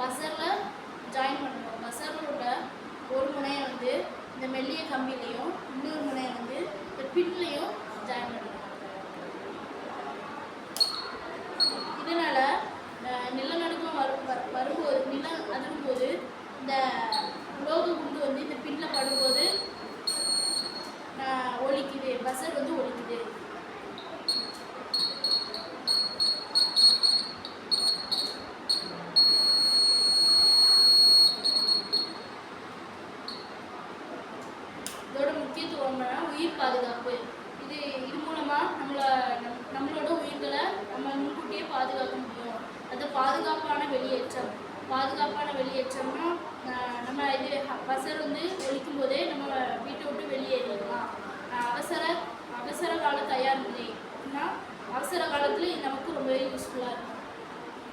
பஸரில் join பண்ணணும். பஸரோட ஒரு முனையை வந்து இந்த மெல்லிய கம்பிலையும் இன்னொரு முனையை வந்து இந்த பின்லையும் ஜாயின் பண்ணணும். இதனால் நிலநடுக்கம் வரும்போது நிலம் அதிரும்போது இந்த உலோக குண்டு வந்து இந்த பின்னில் படும்போது ஒலிக்குது, பஸர் வந்து ஒலிக்குது. இதோட முக்கியத்துவம்னா உயிர் பாதுகாப்பு. இது மூலமாக நம்மளோட உயிர்களை நம்ம முன்கூட்டியே பாதுகாக்க முடியும். அது பாதுகாப்பான வெளியேற்றம்னா நம்ம இது பஸர் வந்து ஒலிக்கும் போதே நம்ம வீட்டு